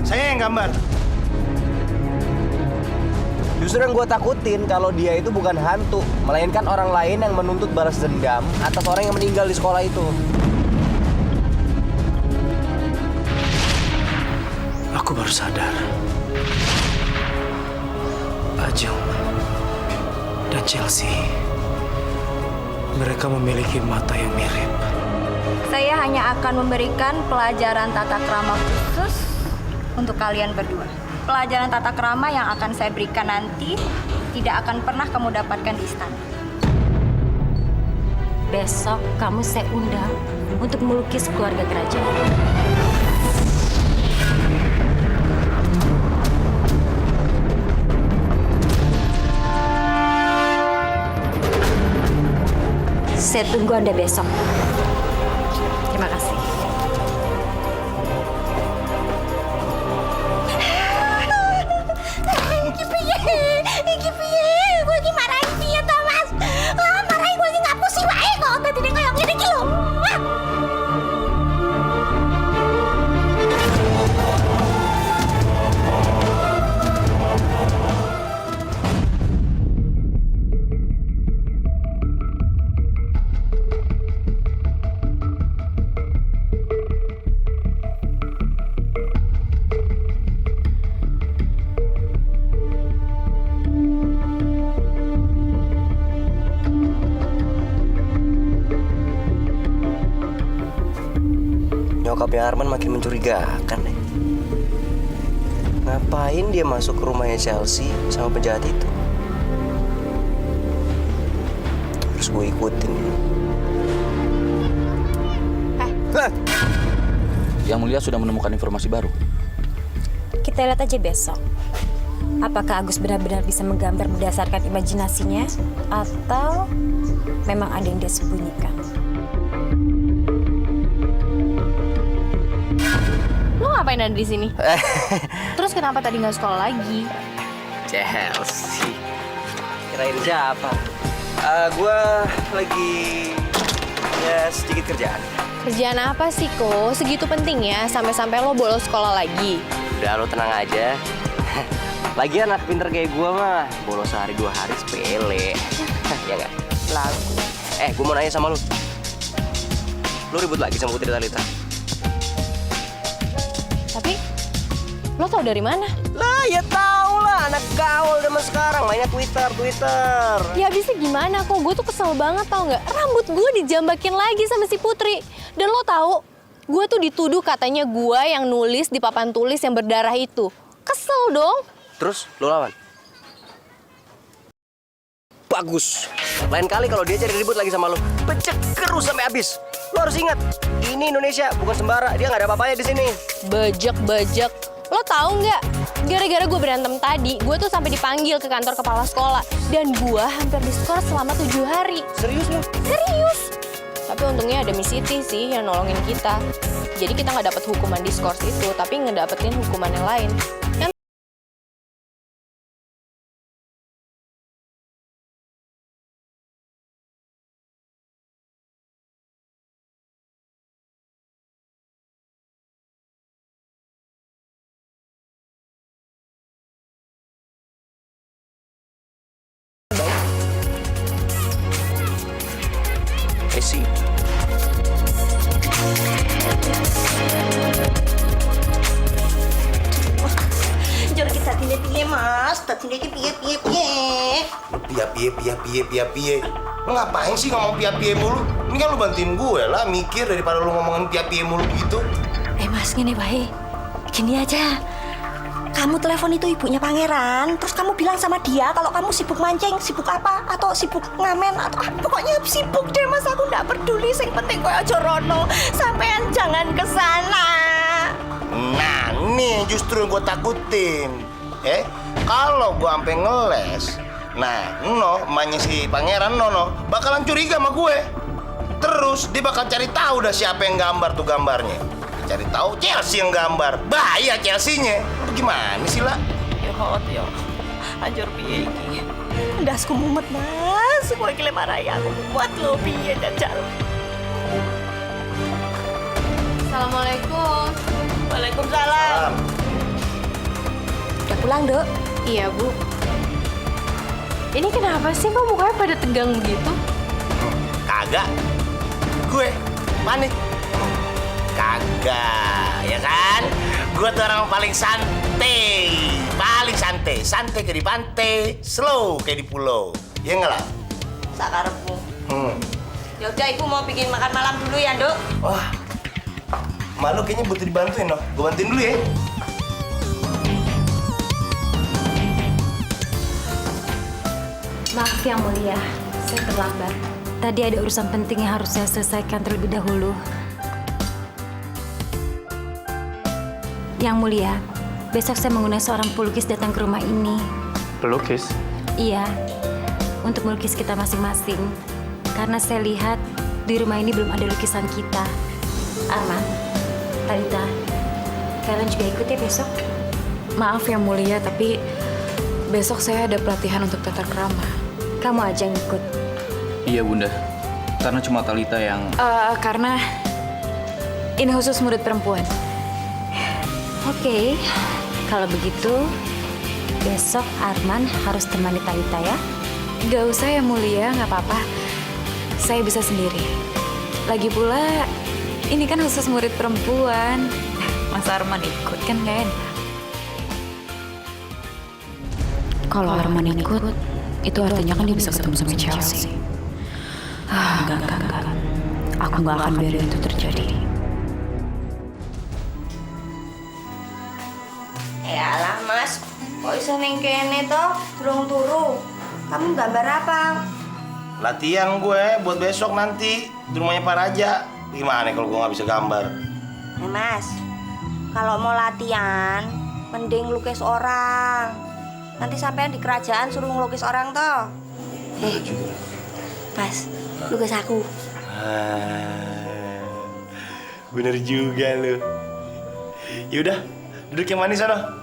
Saya yang gambar. Justru yang gue takutin kalau dia itu bukan hantu, melainkan orang lain yang menuntut balas dendam atas orang yang meninggal di sekolah itu. Aku baru sadar. Ajeng dan Chelsea, mereka memiliki mata yang mirip. Saya hanya akan memberikan pelajaran tata krama khusus untuk kalian berdua. Pelajaran tata krama yang akan saya berikan nanti tidak akan pernah kamu dapatkan di istana. Besok kamu saya undang untuk melukis keluarga kerajaan. Saya tunggu Anda besok. Terima kasih. Iki piye? Gue iki marahin piye to, Mas? Marahin gue iki ngapusi wae kok dadine koyo ngene iki lho. Nyokapnya Arman makin mencurigakan nih. Ngapain dia masuk ke rumahnya Chelsea sama penjahat itu? Terus gue ikutin. Yang Mulia sudah menemukan informasi baru. Kita lihat aja besok. Apakah Agus benar-benar bisa menggambar berdasarkan imajinasinya atau memang ada yang dia sembunyikan? Lu ngapain ada di sini? Terus kenapa tadi nggak sekolah lagi? Chelsea. Kirain siapa? Gue lagi ya sedikit kerjaan. Kerjaan apa sih, Ko? Segitu pentingnya sampai-sampai lo bolos sekolah lagi. Udah lo tenang aja. Lagian anak pinter kayak gue mah bolos sehari 2 hari sepele. Ya nggak? Lagu. Gue mau nanya sama lu. Lu ribut lagi sama Putri Talita? Tapi, lo tau dari mana? Lah ya tau lah, anak gaul zaman sekarang mainnya Twitter. Ya abisnya gimana kok? Gue tuh kesel banget tau nggak? Rambut gue dijambakin lagi sama si Putri. Dan lo tahu, gue tuh dituduh katanya gue yang nulis di papan tulis yang berdarah itu. Kesel dong. Terus lu lawan? Bagus. Lain kali kalau dia cari ribut lagi sama lu, becek terus sampai habis. Lu harus ingat, ini Indonesia bukan sembara. Dia nggak ada apa-apanya di sini. Bejek. Lo tahu nggak? Gara-gara gue berantem tadi, gue tuh sampai dipanggil ke kantor kepala sekolah. Dan gue hampir diskors selama 7 hari. Serius lu? Serius. Tapi untungnya ada Miss Siti sih yang nolongin kita. Jadi kita nggak dapat hukuman diskors itu, tapi ngedapetin hukuman yang lain. Yang Esi. Jor kita piye-piye, Mas. Tadine iki piye-piye. Piye. Lu ngapain sih ngomong piye mulu? Ini kan lu bantuin gue lah mikir daripada lu ngomongin piye mulu gitu. Mas, gini baik. Gini aja. Kamu telepon itu ibunya Pangeran, terus kamu bilang sama dia kalau kamu sibuk mancing, sibuk apa, atau sibuk ngamen, atau pokoknya sibuk deh, Mas. Aku nggak peduli, yang penting kowe aja rono. Sampean jangan kesana. Nah, nih justru yang gue takutin. Kalau gue sampai ngeles, nah, emaknya si Pangeran bakalan curiga sama gue. Terus dia bakal cari tahu dah siapa yang gambar tuh gambarnya. Cari tahu Chelsea yang gambar. Bahaya Chelsea-nya. Lu gimana sih, lah? Yo, anjur piye iki? Ndasku mumet, Mas. Kowe iki lemah raya aku kuat lho piye jajal. Assalamualaikum. Waalaikumsalam. pulang, Dok. Iya, Bu. Ini kenapa sih kok mukanya pada tegang begitu? Kagak. Gue panik. Kagak, ya kan? Gue tuh orang paling santai. Paling santai. Santai kayak di pantai, slow kayak di pulau. Ya enggak lah? Sakarepmu. Ya udah, Ibu mau bikin makan malam dulu ya, Dok. Wah, malu kayaknya butuh dibantuin loh. Gue bantuin dulu ya. Maaf yang mulia, saya terlambat. Tadi ada urusan penting yang harus saya selesaikan terlebih dahulu. Yang mulia, besok saya mengundang seorang pelukis datang ke rumah ini. Pelukis? Iya, untuk melukis kita masing-masing. Karena saya lihat di rumah ini belum ada lukisan kita. Arman, Talita, kalian juga ikut ya besok? Maaf yang mulia, tapi besok saya ada pelatihan untuk tata krama. Kamu aja yang ikut. Iya Bunda, karena cuma Talita yang... Karena ini khusus murid perempuan. Oke, kalau begitu besok Arman harus temani Talita ya. Gak usah yang mulia, nggak apa-apa. Saya bisa sendiri. Lagi pula, ini kan khusus murid perempuan. Mas Arman ikut kan gak enak. Kalau Arman ikut, itu artinya kan dia bisa ketemu sama Chelsea. Enggak. Aku nggak akan biarin itu terjadi. Yalah, Mas. Kok iso ning kene toh? Durung turu. Kamu gambar apa? Latihan gue buat besok nanti di rumahnya Pak Raja. Gimana kalau gue nggak bisa gambar? Mas, kalau mau latihan, mending lukis orang. Nanti sampean di kerajaan suruh ngelukis orang toh. Mas, lukis aku. Bener juga lo. Yaudah, duduk yang manis sana.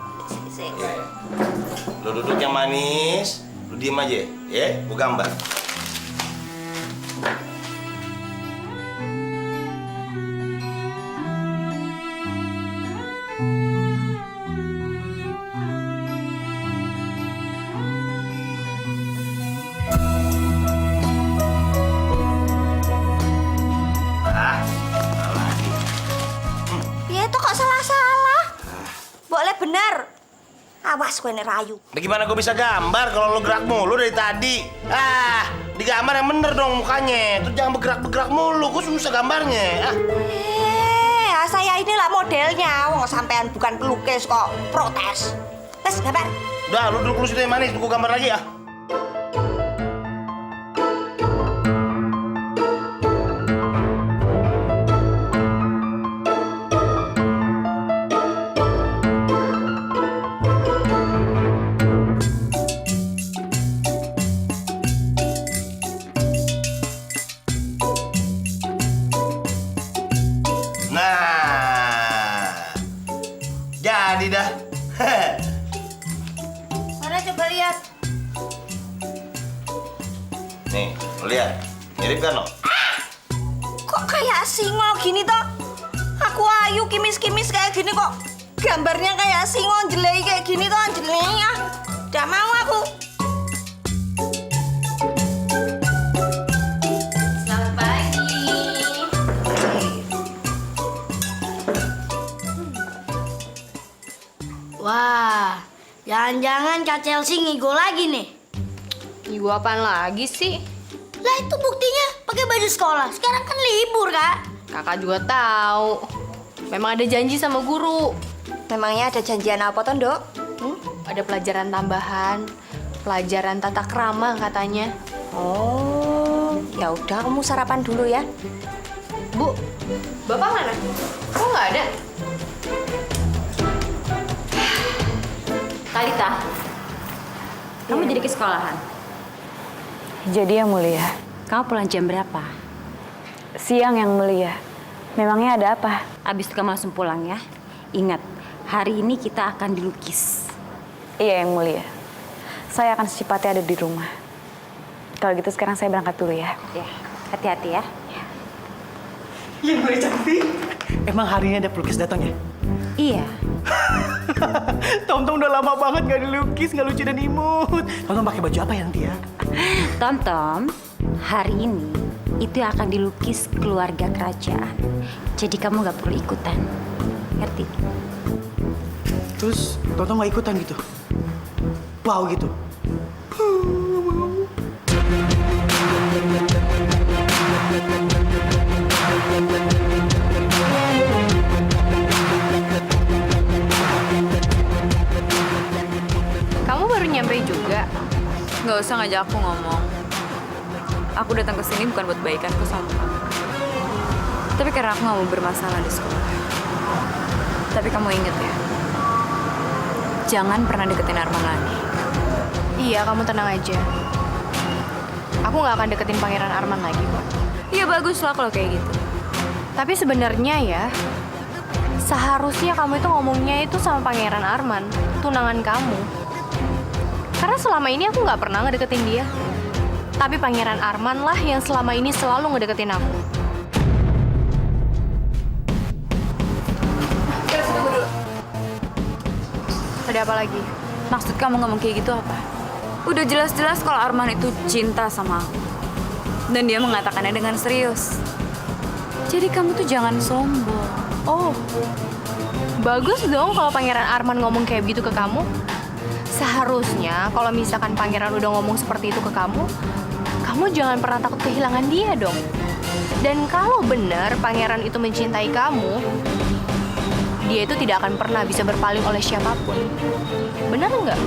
Lo duduk yang manis, lo diem aja, ya? Gue gambar. Ya itu kok salah-salah. Boleh bener. Awas gue nih rayu. Bagaimana gue bisa gambar kalau lo gerak mulu dari tadi? Digambar yang bener dong mukanya. Terus jangan bergerak-bergerak mulu, gue susah gambarnya. Saya inilah modelnya. Wong sampean bukan pelukis kok, protes. Wes, gambar. Udah, lu duduk lu situ yang manis, gue gambar lagi ya. Jadi dah. Mana coba lihat. Nih, lo lihat. Mirip kan, no? Kok kayak singo gini toh? Aku ayu kimis-kimis kayak gini kok. Gambarnya kayak singo jelek kayak gini toh, jeleknya. Udah mau aku. Selamat pagi. Wah, jangan-jangan Kak Chelsea ngigo lagi nih. Ibu apaan lagi sih? Lah itu buktinya pakai baju sekolah. Sekarang kan libur, Kak. Kakak juga tahu. Memang ada janji sama guru. Memangnya ada janjian apa toh, Dok? Ada pelajaran tambahan, pelajaran tata krama katanya. Oh, ya udah kamu sarapan dulu ya. Bu, Bapak mana? Kok nggak ada? Talita, kamu jadi ke sekolahan? Jadi yang mulia, Kamu pulang jam berapa? siang yang mulia. Memangnya ada apa? Abis itu kamu langsung pulang ya. Ingat, hari ini kita akan dilukis. Iya yang mulia. Saya akan secepatnya ada di rumah. Kalau gitu sekarang saya berangkat dulu ya. Ya, hati-hati ya. Yang mulai cantik. Emang hari ini ada pelukis datang ya? Iya. Tom udah lama banget nggak dilukis, nggak lucu dan imut. Tom pakai baju apa ya nanti ya? Tom, hari ini itu yang akan dilukis keluarga kerajaan. Jadi kamu nggak perlu ikutan, ngerti? Terus Tom nggak ikutan gitu? Wow gitu. Kamu baru nyampe juga. Nggak usah ngajak aku ngomong. Aku datang ke sini bukan buat baikanku sama kamu. Tapi karena aku nggak mau bermasalah di sekolah. Tapi kamu inget ya, jangan pernah deketin Arman lagi. Iya, kamu tenang aja. Aku nggak akan deketin Pangeran Arman lagi kok. Iya bagus lah kalau kayak gitu. Tapi sebenarnya ya, seharusnya kamu itu ngomongnya itu sama Pangeran Arman, tunangan kamu. Karena selama ini aku nggak pernah ngedeketin dia. Tapi Pangeran Arman lah yang selama ini selalu ngedeketin aku. Tunggu dulu. Ada apa lagi? Maksud kamu ngomong kayak gitu apa? Udah jelas-jelas kalau Arman itu cinta sama aku. Dan dia mengatakannya dengan serius. Jadi kamu tuh jangan sombong. Oh, bagus dong kalau Pangeran Arman ngomong kayak gitu ke kamu. Seharusnya kalau misalkan Pangeran udah ngomong seperti itu ke kamu, kamu jangan pernah takut kehilangan dia dong. Dan kalau benar Pangeran itu mencintai kamu, dia itu tidak akan pernah bisa berpaling oleh siapapun. Benar nggak?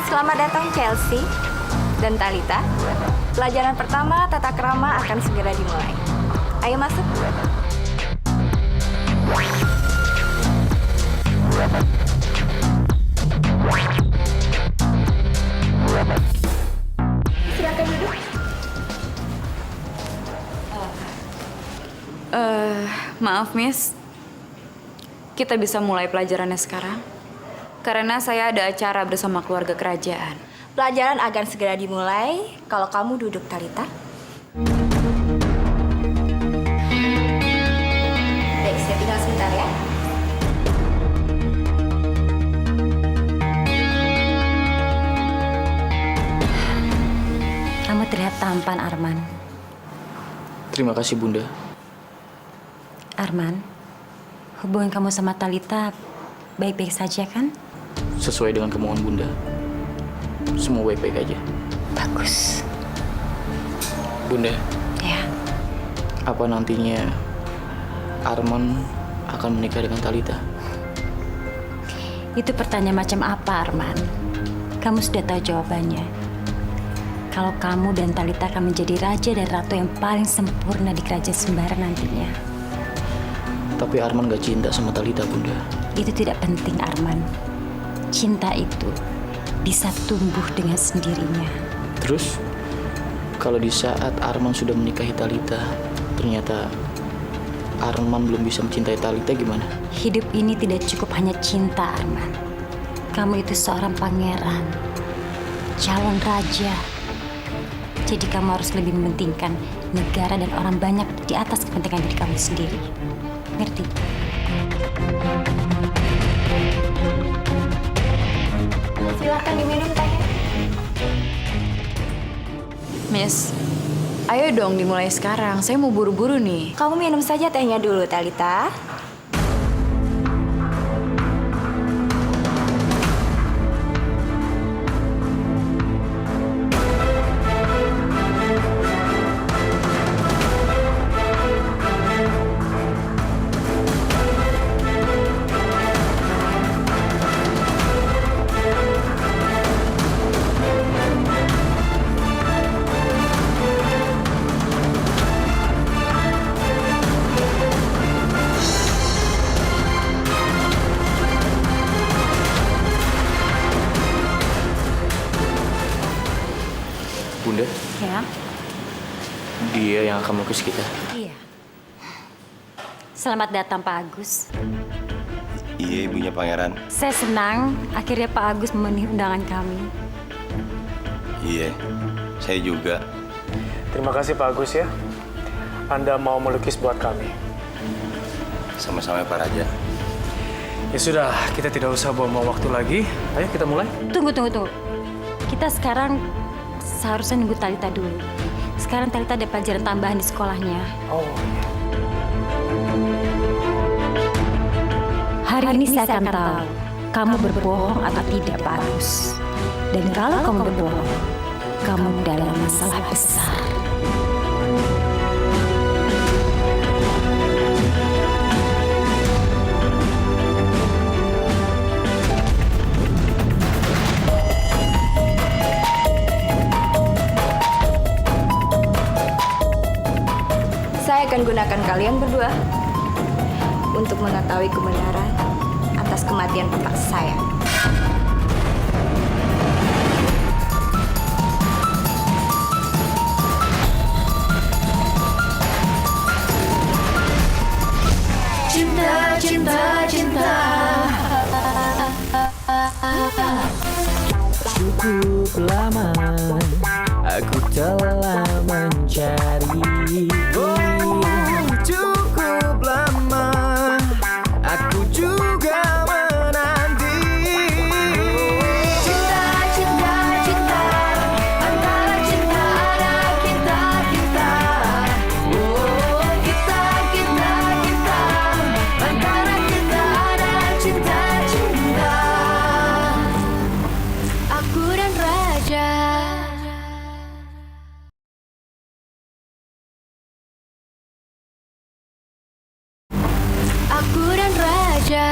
Selamat datang Chelsea dan Talitha. Pelajaran pertama tata krama akan segera dimulai. Ayo masuk. Silakan duduk. Maaf Miss, kita bisa mulai pelajarannya sekarang? Karena saya ada acara bersama keluarga kerajaan. Pelajaran akan segera dimulai kalau kamu duduk, Talitha. Baik, saya tinggal sebentar ya. Kamu terlihat tampan, Arman. Terima kasih, Bunda. Arman, hubungan kamu sama Talitha baik-baik saja kan? Sesuai dengan kemauan Bunda. Semua baik-baik aja. Bagus. Bunda, Ya, apa nantinya Arman akan menikah dengan Talitha? itu pertanyaan macam apa, Arman? Kamu sudah tahu jawabannya. Kalau kamu dan Talitha akan menjadi raja dan ratu yang paling sempurna di kerajaan Sembara nantinya. Tapi Arman gak cinta sama Talitha, Bunda. Itu tidak penting, Arman. Cinta itu bisa tumbuh dengan sendirinya. Terus, kalau di saat Arman sudah menikahi Talitha, ternyata Arman belum bisa mencintai Talitha, gimana? Hidup ini tidak cukup hanya cinta, Arman. Kamu itu seorang pangeran, calon raja. Jadi kamu harus lebih mementingkan negara dan orang banyak di atas kepentingan diri kamu sendiri. Ngerti? Silakan diminum tehnya. Miss, ayo dong dimulai sekarang. Saya mau buru-buru nih. Kamu minum saja tehnya dulu, Talitha. Bunda, Ya. dia yang akan melukis kita. Iya. Selamat datang, Pak Agus. Iya, ibunya pangeran. Saya senang akhirnya Pak Agus memenuhi undangan kami. Iya, saya juga. Terima kasih Pak Agus ya. Anda mau melukis buat kami. Sama-sama Pak Raja. Ya sudah, kita tidak usah buang-buang waktu lagi. Ayo kita mulai. Tunggu. Kita sekarang seharusnya nunggu Talita dulu. Sekarang Talita ada pelajaran tambahan di sekolahnya. Oh iya. Hari ini saya akan tahu kamu berbohong atau tidak, Pak Agus. Dan kalau kamu berbohong, kamu dalam masalah besar. Saya akan gunakan kalian berdua untuk mengetahui kebenaran atas kematian bapak saya. Cinta. Cukup lama aku telah mencari. Cukup lama aku juga menanti. Cinta. Antara cinta ada kita. Oh, kita. Antara kita ada cinta. Aku dan Raja. Aku dan Raja.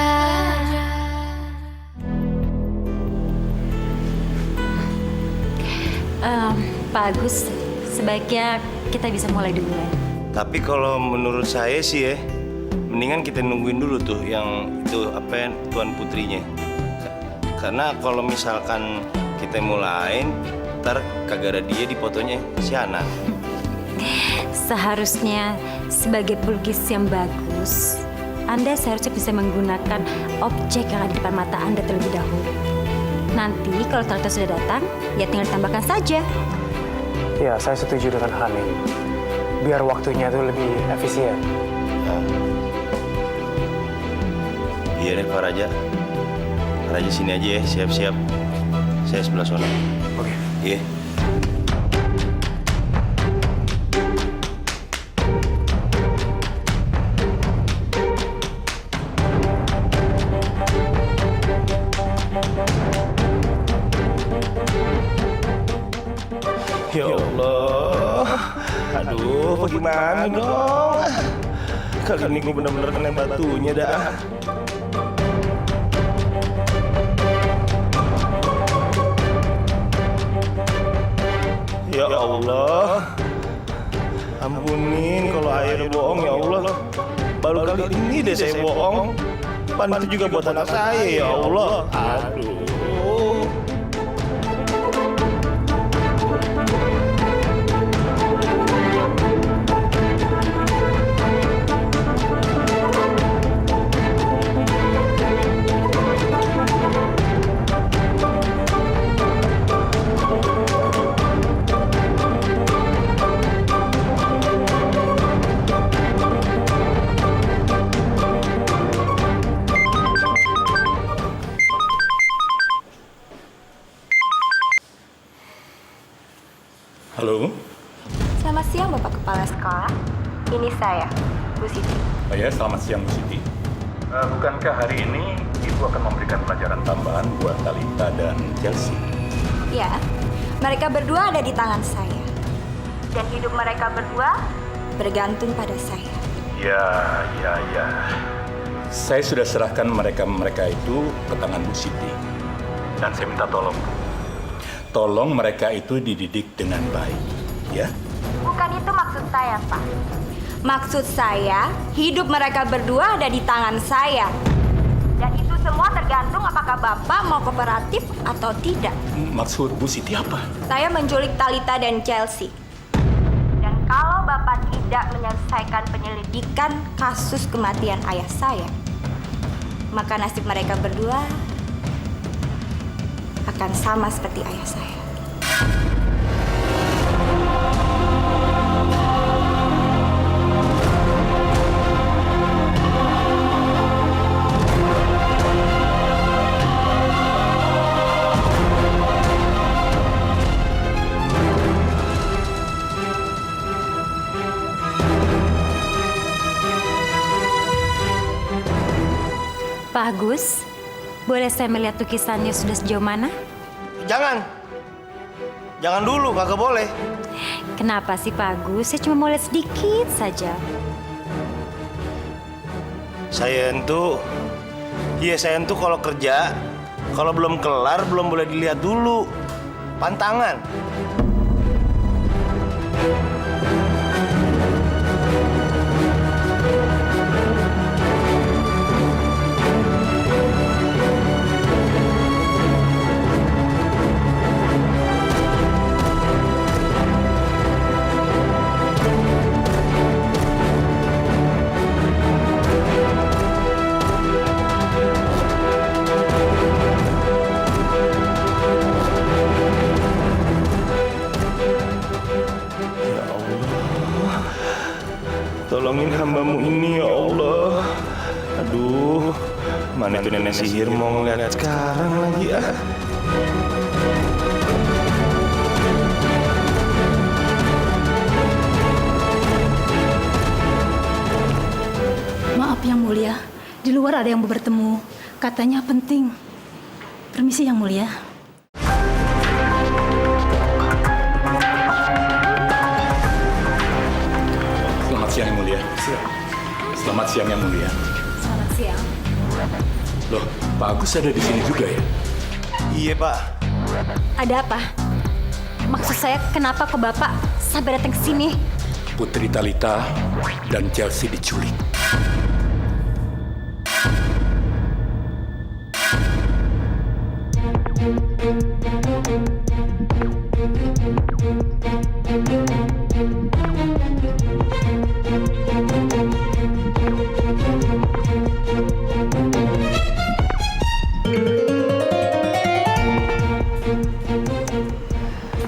Pak Agus, sebaiknya kita bisa mulai duluan. Tapi kalau menurut saya sih ya, mendingan kita nungguin dulu tuh yang itu Tuan Putrinya. Karena kalau misalkan kita mulain, ntar kagak ada dia di fotonya si Anan. Seharusnya sebagai pelukis yang bagus, Anda seharusnya bisa menggunakan objek yang ada di depan mata Anda terlebih dahulu. Nanti kalau Talita sudah datang, ya tinggal ditambahkan saja. Ya, saya setuju dengan Hani. Biar waktunya itu lebih efisien. Iya deh Pak Raja. Pak Raja sini aja ya, siap-siap. Saya sebelah sana. Oke. Iya. Ya Allah. Aduh, bagaimana dong? Kali ini gue bener-bener kena batunya dah. Ya Allah. Ampunin kalau air bohong ya Allah. Baru kali ini deh saya bohong. Pan itu juga buat anak saya ya Allah. Aduh. Halo. Selamat siang Bapak Kepala Sekolah. Ini saya, Bu Siti. Oh ya, selamat siang Bu Siti. Bukankah hari ini Ibu akan memberikan pelajaran tambahan buat Talita dan Chelsea? Ya, mereka berdua ada di tangan saya. Dan hidup mereka berdua bergantung pada saya. Ya. Saya sudah serahkan mereka itu ke tangan Bu Siti. Dan saya minta tolong, Bu. Tolong mereka itu dididik dengan baik, ya? Bukan itu maksud saya, Pak. Maksud saya, hidup mereka berdua ada di tangan saya. Dan itu semua tergantung apakah Bapak mau kooperatif atau tidak. Maksud Bu Siti apa? Saya menculik Talita dan Chelsea. Dan kalau Bapak tidak menyelesaikan penyelidikan kasus kematian ayah saya, maka nasib mereka berdua akan sama seperti ayah saya. Pak Agus, boleh saya melihat lukisannya sudah sejauh mana? Jangan. Jangan dulu, kagak boleh. Kenapa sih Pak Agus? Saya cuma mau lihat sedikit saja. Saya entuh kalau kerja, kalau belum kelar belum boleh dilihat dulu. Pantangan. Tolongin hambamu ini ya Allah. Aduh, mana itu nenek sihir mau ngeliat sekarang lagi ah. Maaf Yang Mulia, di luar ada yang mau bertemu. Katanya penting. Permisi Yang Mulia. Selamat siang Yang Mulia. Selamat siang Yang Mulia. Selamat siang. Loh, Pak Agus ada di sini juga ya? Iya Pak. Ada apa? Maksud saya kenapa kok Bapak sampai datang ke sini? Putri Talitha dan Chelsea diculik.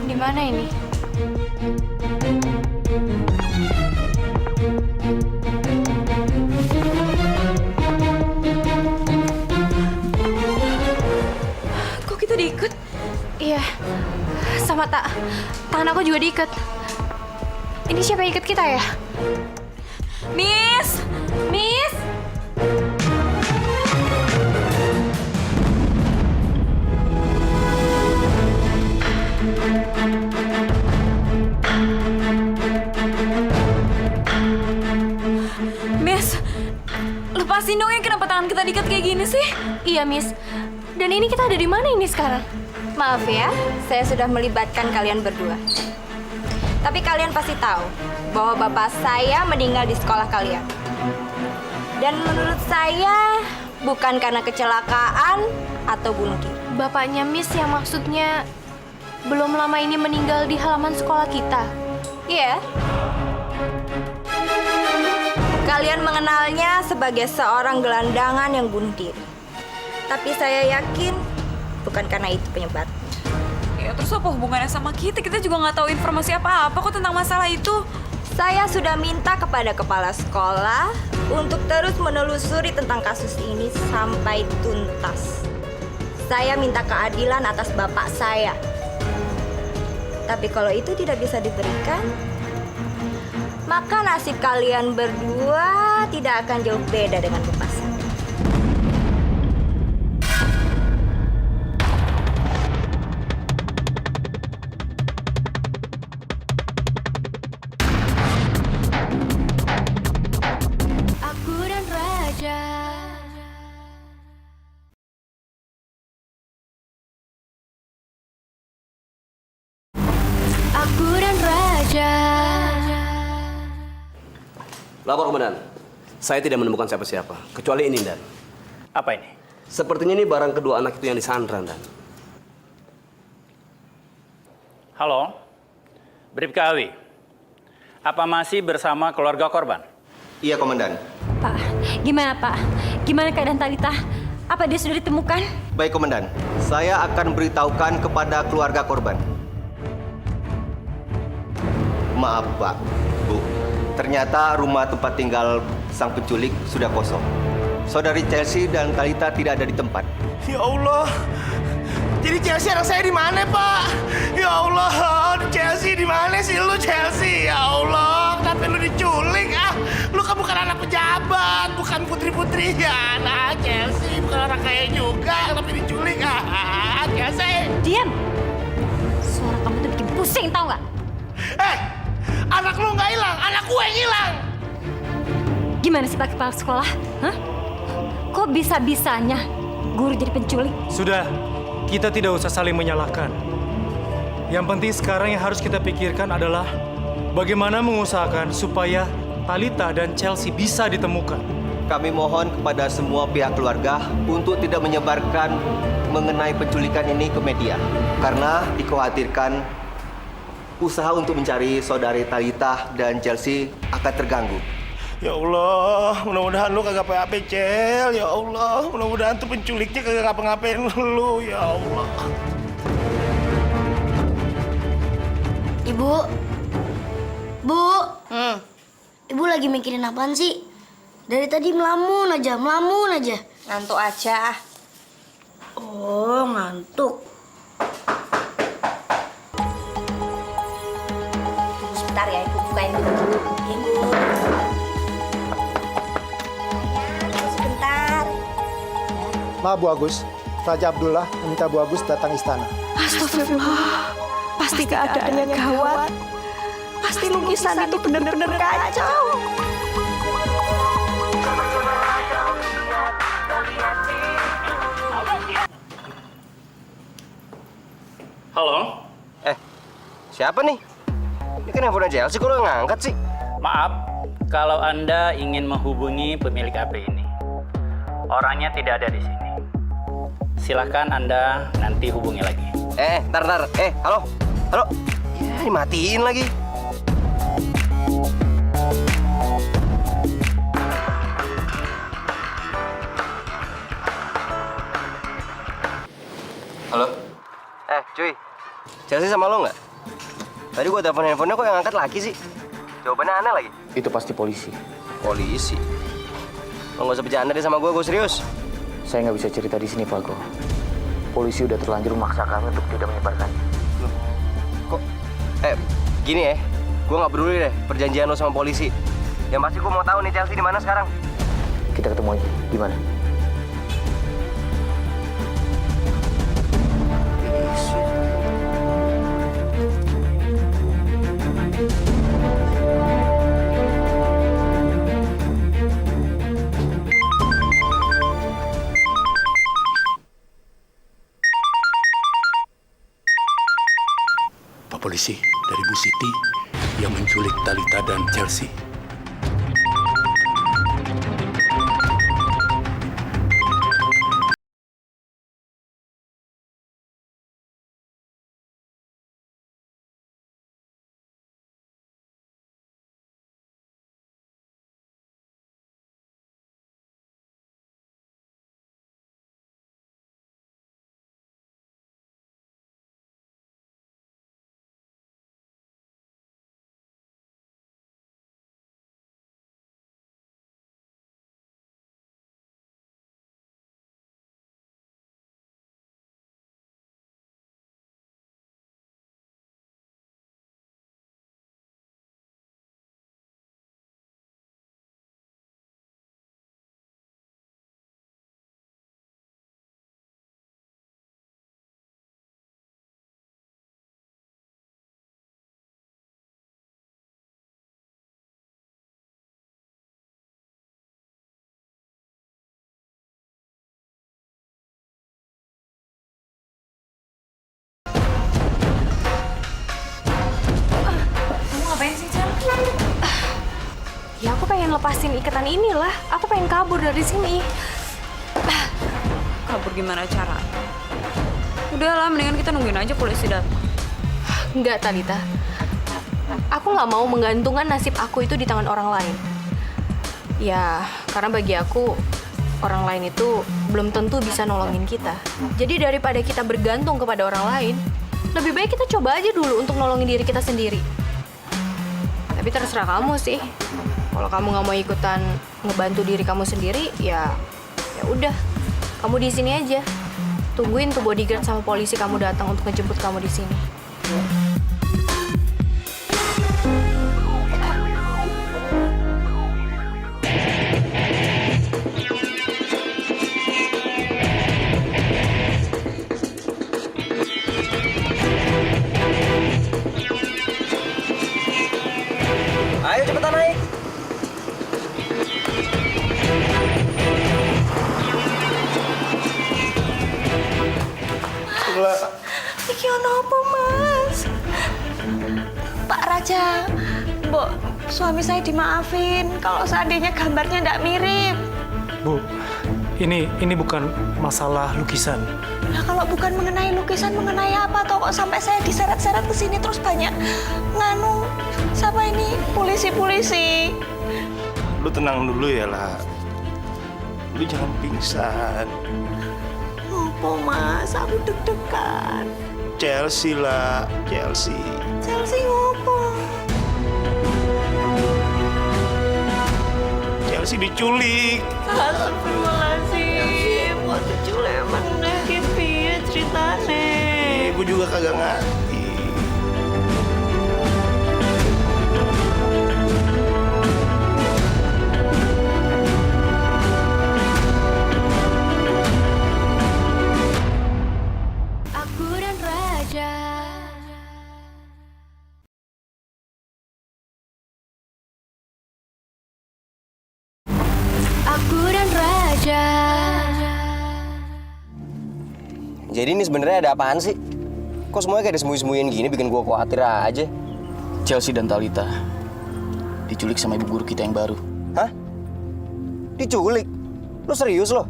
Di mana ini? Kok kita diikat? Iya, sama tangan aku juga diikat. Ini siapa yang ikat kita ya? Miss! Miss! Miss, lepasin dong ya, kenapa tangan kita diikat kayak gini sih? Iya, Miss. Dan ini kita ada di mana ini sekarang? Maaf ya, saya sudah melibatkan kalian berdua. Tapi kalian pasti tahu bahwa bapak saya meninggal di sekolah kalian. Dan menurut saya bukan karena kecelakaan atau bunuh diri. Bapaknya Miss yang maksudnya belum lama ini meninggal di halaman sekolah kita. Iya. Kalian mengenalnya sebagai seorang gelandangan yang bunuh diri. Tapi saya yakin bukan karena itu penyebabnya. Ya terus apa hubungannya sama kita? Kita juga nggak tahu informasi apa-apa kok tentang masalah itu. Saya sudah minta kepada kepala sekolah untuk terus menelusuri tentang kasus ini sampai tuntas. Saya minta keadilan atas bapak saya. Tapi kalau itu tidak bisa diberikan, maka nasib kalian berdua tidak akan jauh beda dengan bapak saya. Aku dan Raja. Aku dan Raja. Lapor komandan. Saya tidak menemukan siapa-siapa, kecuali ini, Dan. Apa ini? Sepertinya ini barang kedua anak itu yang disandra, Dan. Halo, Bribka Awi. Apa masih bersama keluarga korban? Iya komandan. Pak, gimana Pak? Gimana keadaan Talitha? Apa dia sudah ditemukan? Baik komandan, saya akan beritahukan kepada keluarga korban. Maaf Pak, Bu, ternyata rumah tempat tinggal sang penculik sudah kosong. Saudari Chelsea dan Talitha tidak ada di tempat. Ya Allah. Jadi Chelsea anak saya di mana, Pak? Ya Allah, Chelsea di mana sih lu, Chelsea? Ya Allah, kenapa lu diculik? Ah, lu kan bukan anak pejabat, bukan putri-putri ya anak Chelsea bukan orang kaya juga tapi diculik Chelsea. Diam. Suara kamu tuh bikin pusing tau nggak? Anak lu nggak hilang, anak gue yang hilang. Gimana sih Pak Kepala Sekolah? Hah? Kok bisa-bisanya guru jadi penculik? Sudah, kita tidak usah saling menyalahkan. Yang penting sekarang yang harus kita pikirkan adalah bagaimana mengusahakan supaya Talitha dan Chelsea bisa ditemukan. Kami mohon kepada semua pihak keluarga untuk tidak menyebarkan mengenai penculikan ini ke media. Karena dikhawatirkan usaha untuk mencari saudari Talitha dan Chelsea akan terganggu. Ya Allah, mudah-mudahan lu kagak PHP, Cel. Ya Allah, mudah-mudahan tuh penculiknya kagak ngapa-ngapain lu. Ya Allah. Ibu. Bu. Ibu lagi mikirin apaan sih? Dari tadi melamun aja. Ngantuk aja. Oh, ngantuk. Tunggu sebentar ya, Ibu bukain dulu. Ibu. Sebentar. Maaf Bu Agus, Raja Abdullah meminta Bu Agus datang istana. Astagfirullah. Pasti keadaannya gawat. Pasti lukisan itu benar-benar kacau. Halo? Siapa nih? Ini kan handphone Chelsea, kok lo ngangkat sih? Maaf, kalau Anda ingin menghubungi pemilik HP ini, orangnya tidak ada di sini. Silahkan Anda nanti hubungi lagi. Ntar. Halo? Ya, dimatiin lagi. Halo? Cuy. Chelsea sama lo nggak? Tadi gua telepon handphonenya kok yang angkat laki sih? Jawabannya aneh lagi. Itu pasti polisi. Polisi? Lo nggak usah bercanda deh sama gue serius. Saya nggak bisa cerita di sini, Pak Go. Polisi udah terlanjur memaksa kami untuk tidak menyebarkannya. Kok? Gini ya. Gue nggak peduli deh perjanjian lo sama polisi. Yang pasti gue mau tahu nih Chelsea di mana sekarang. Kita ketemu aja. Di mana? Pak Polisi, dari Bu Siti yang menculik Talitha dan Chelsea. Ya aku pengen lepasin ikatan inilah. Aku pengen kabur dari sini. Kabur gimana cara? Udahlah, mendingan kita nungguin aja polisi datang. Enggak, Talitha. Aku nggak mau menggantungkan nasib aku itu di tangan orang lain. Ya, karena bagi aku orang lain itu belum tentu bisa nolongin kita. Jadi daripada kita bergantung kepada orang lain, lebih baik kita coba aja dulu untuk nolongin diri kita sendiri. Tapi terserah kamu sih. Kalau kamu nggak mau ikutan ngebantu diri kamu sendiri, ya udah, kamu di sini aja. Tungguin tuh bodyguard sama polisi kamu datang untuk ngejemput kamu di sini. Ayo cepetan naik. Iki ono apa, Mas? Pak Raja, Mbok, suami saya dimaafin kalau seandainya gambarnya ndak mirip. Bu, ini bukan masalah lukisan. Nah, kalau bukan mengenai lukisan, mengenai apa toh kok sampai saya diseret-seret ke sini terus banyak nganu siapa ini polisi-polisi. Lu tenang dulu ya lah. Lu jangan pingsan. Ngopo, Mas? Aku deg-degan. Chelsea lah, Chelsea. Chelsea ngopo? Chelsea diculik. Astagfirullahaladzim. Kok diculik meneh ki piye ceritane? Ibu juga kagak ngerti. Aku dan Raja. Aku dan Raja. Jadi ini sebenarnya ada apaan sih? Kok semuanya kayak disembunyi-sembunyiin gini bikin gua khawatir aja. Chelsea dan Talitha diculik sama ibu guru kita yang baru. Hah? Diculik? Lu serius lo?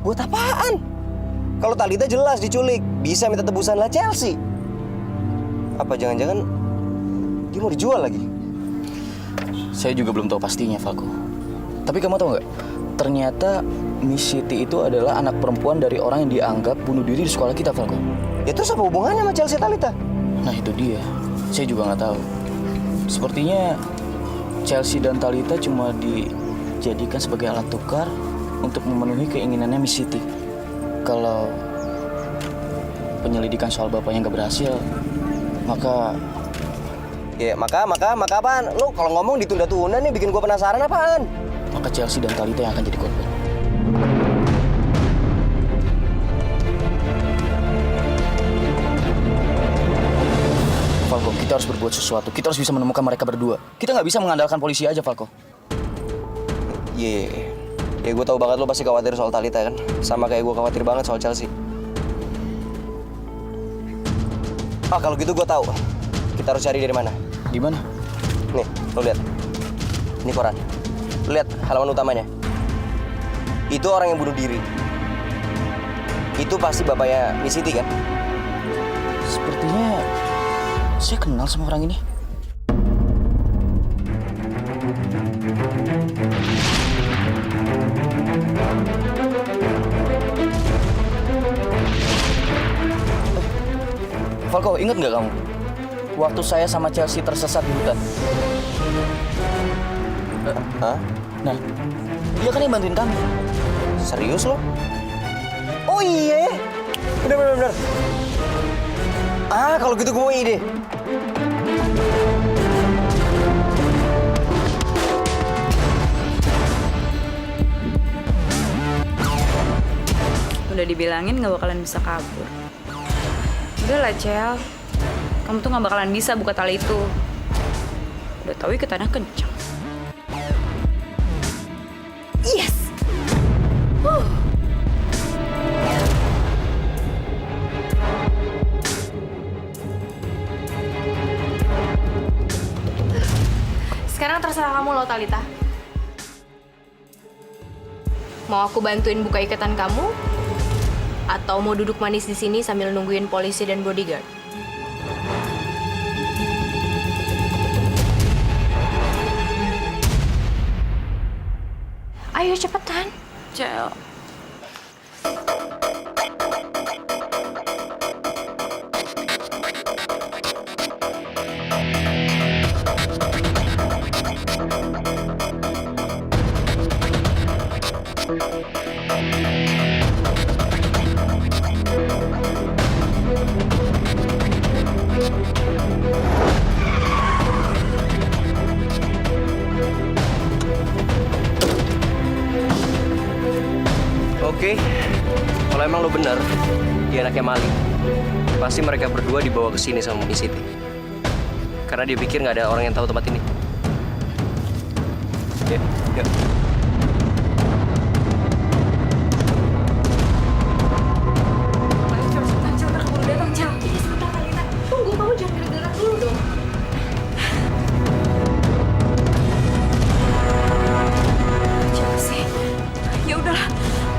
Buat apaan? Kalau Talitha jelas diculik, bisa minta tebusan lah Chelsea. Apa jangan-jangan dia mau dijual lagi? Saya juga belum tahu pastinya, Falco. Tapi kamu tahu nggak? Ternyata Miss Siti itu adalah anak perempuan dari orang yang dianggap bunuh diri di sekolah kita, Falco. Ya terus apa hubungannya sama Chelsea Talitha? Nah itu dia. Saya juga nggak tahu. Sepertinya Chelsea dan Talitha cuma dijadikan sebagai alat tukar untuk memenuhi keinginannya Miss Siti. Kalau penyelidikan soal bapaknya nggak berhasil, maka ya maka apaan? Lu kalau ngomong ditunda-tunda nih bikin gua penasaran apaan? Maka Chelsea dan Talitha yang akan jadi korban. Falco, kita harus berbuat sesuatu. Kita harus bisa menemukan mereka berdua. Kita nggak bisa mengandalkan polisi aja, Falco. Iya. Ya gue tahu banget lo pasti khawatir soal Talitha kan. Sama kayak gue khawatir banget soal Chelsea. Ah kalau gitu gue tahu. Kita harus cari dari mana? Di mana? Nih, lo lihat. Ini koran. Lo lihat halaman utamanya. Itu orang yang bunuh diri. Itu pasti bapaknya Miss Siti kan? Sepertinya saya kenal sama orang ini. Falco, ingat nggak kamu? Waktu saya sama Chelsea tersesat di hutan. Hah? Nah, dia kan yang bantuin kamu. Serius lo? Oh iya. Bener. Ah, kalau gitu gue mau ide. Udah dibilangin nggak bakalan bisa kabur. Udahlah, Cel. Kamu tuh nggak bakalan bisa buka tali itu. Udah tahu ikatannya kencang. Yes. Sekarang terserah kamu loh, Talitha. Mau aku bantuin buka ikatan kamu? Atau mau duduk manis di sini sambil nungguin polisi dan bodyguard? Ayo cepetan. Cel. Oke, kalau emang lo bener, dia anaknya maling. Pasti mereka berdua dibawa ke sini sama Miss Siti. Karena dia pikir nggak ada orang yang tahu tempat ini. Yuk. Tunggu, kamu jangan gerak-gerak dulu dong. Chelsea, ya udahlah.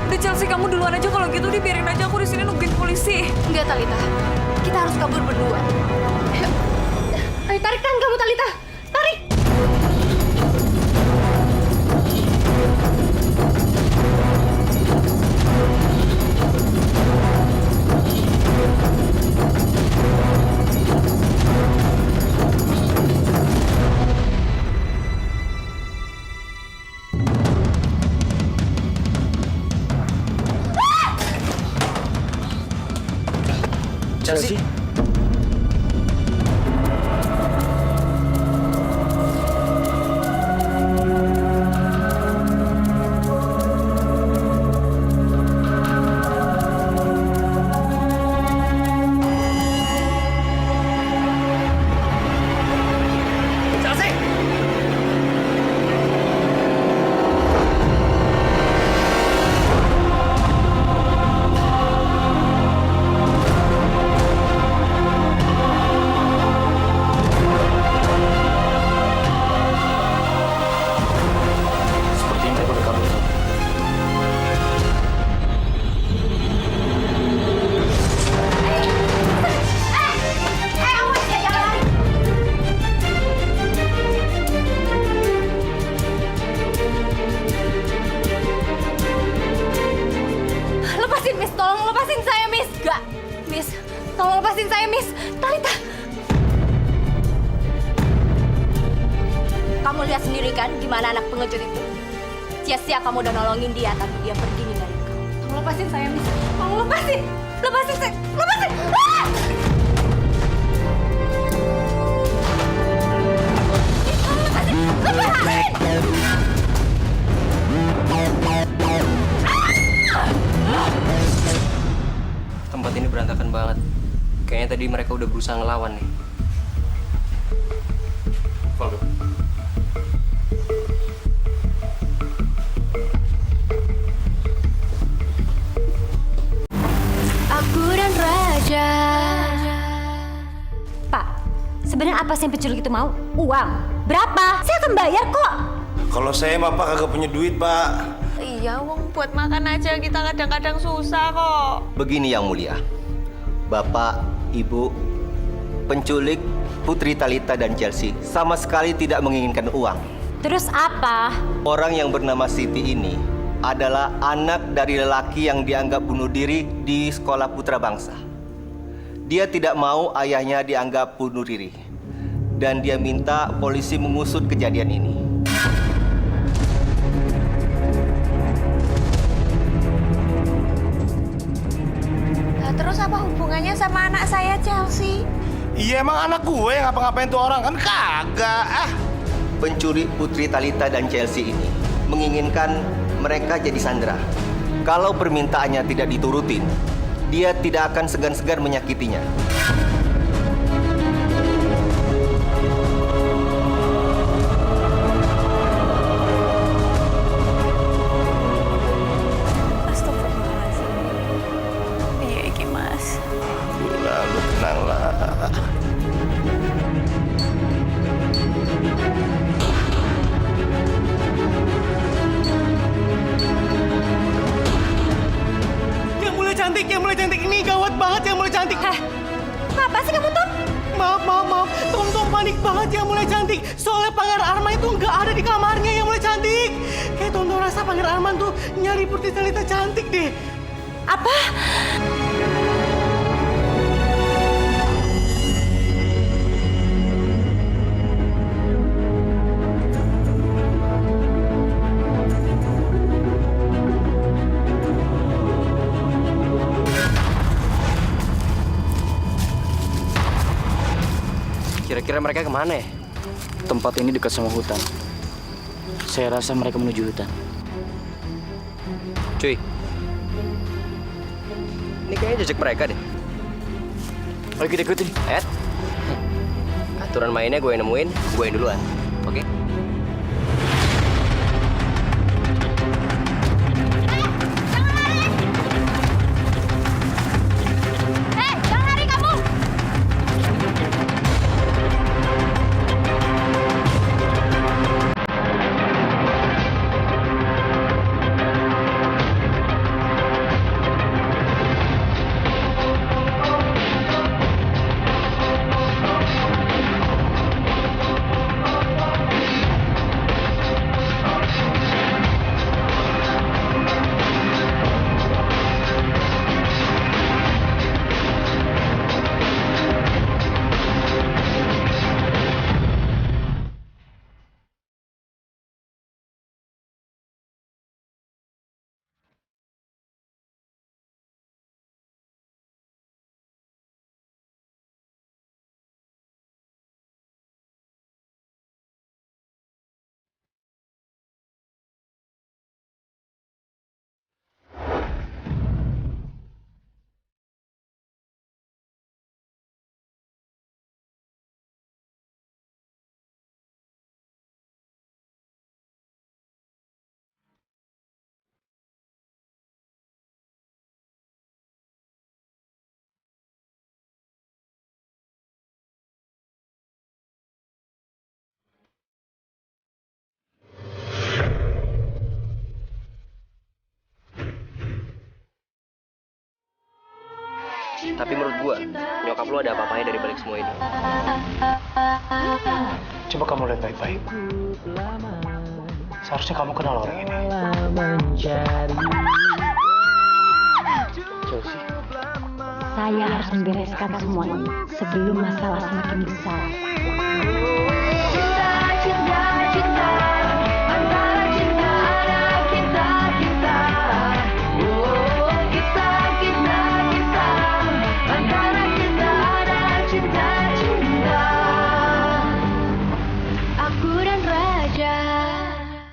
Udah Chelsea, kamu duluan aja kalau gitu, dibiarin aja aku di sini nungguin polisi. Enggak, Talita. Kita harus kabur berdua. Ayo tarik tangan kamu, Talita. Tarik. Chelsea. Sepertinya mereka udah kabur. Lepasin, Miss. Tolong lepasin saya, Miss. Gak. Miss, tolong lepasin saya, Miss. Talita. Kamu lihat sendiri kan gimana anak pengecut itu? Sia-sia kamu udah nolongin dia, tapi dia pergi ninggalin kamu. Tolong lepasin saya, Miss. Tolong lepasin. Lepasin saya. Lepasin. Ah! Lepasin. Lepasin. Tempat ini berantakan banget. Kayaknya tadi mereka udah berusaha ngelawan nih. Valdo. Aku dan Raja. Pak, sebenarnya apa sih yang penculik itu mau? Uang. Berapa? Saya akan bayar kok. Kalau saya mah Pak kagak punya duit, Pak. Iya, uang buat makan aja kita kadang-kadang susah kok. Begini Yang Mulia, Bapak, Ibu, penculik Putri Talita dan Chelsea sama sekali tidak menginginkan uang. Terus apa? Orang yang bernama Siti ini adalah anak dari lelaki yang dianggap bunuh diri di sekolah Putra Bangsa. Dia tidak mau ayahnya dianggap bunuh diri. Dan dia minta polisi mengusut kejadian ini. Nah, terus apa hubungannya sama anak saya, Chelsea? Iya emang anak gue yang ngapa-ngapain tuh orang kan kagak. Pencuri Putri Talita dan Chelsea ini menginginkan mereka jadi sandera. Kalau permintaannya tidak diturutin, dia tidak akan segan-segan menyakitinya. Astagfirullahaladzim. Iya, Iki Mas. Alhamdulillah, lu tenanglah. Yang mulai cantik ini gawat banget yang mulai cantik. Apa sih kamu tuh? Maaf. Tong panik banget yang mulai cantik. Soalnya Pangeran Arman itu nggak ada di kamarnya yang mulai cantik. Kayak Tong rasa Pangeran Arman tuh nyari Putri Talita cantik deh. Apa? Kira-kira mereka kemana ya? Tempat ini dekat sama hutan. Saya rasa mereka menuju hutan. Cuy, ini kayaknya jejak mereka deh. Ayo kita ikutin. Ed, aturan mainnya gue yang nemuin, gue yang duluan. Oke? Tapi menurut gua, nyokap lu ada apa-apanya dari balik semua ini. Coba kamu lihat baik-baik. Seharusnya kamu kenal orang ini. Saya harus membereskan semuanya sebelum masalah semakin besar.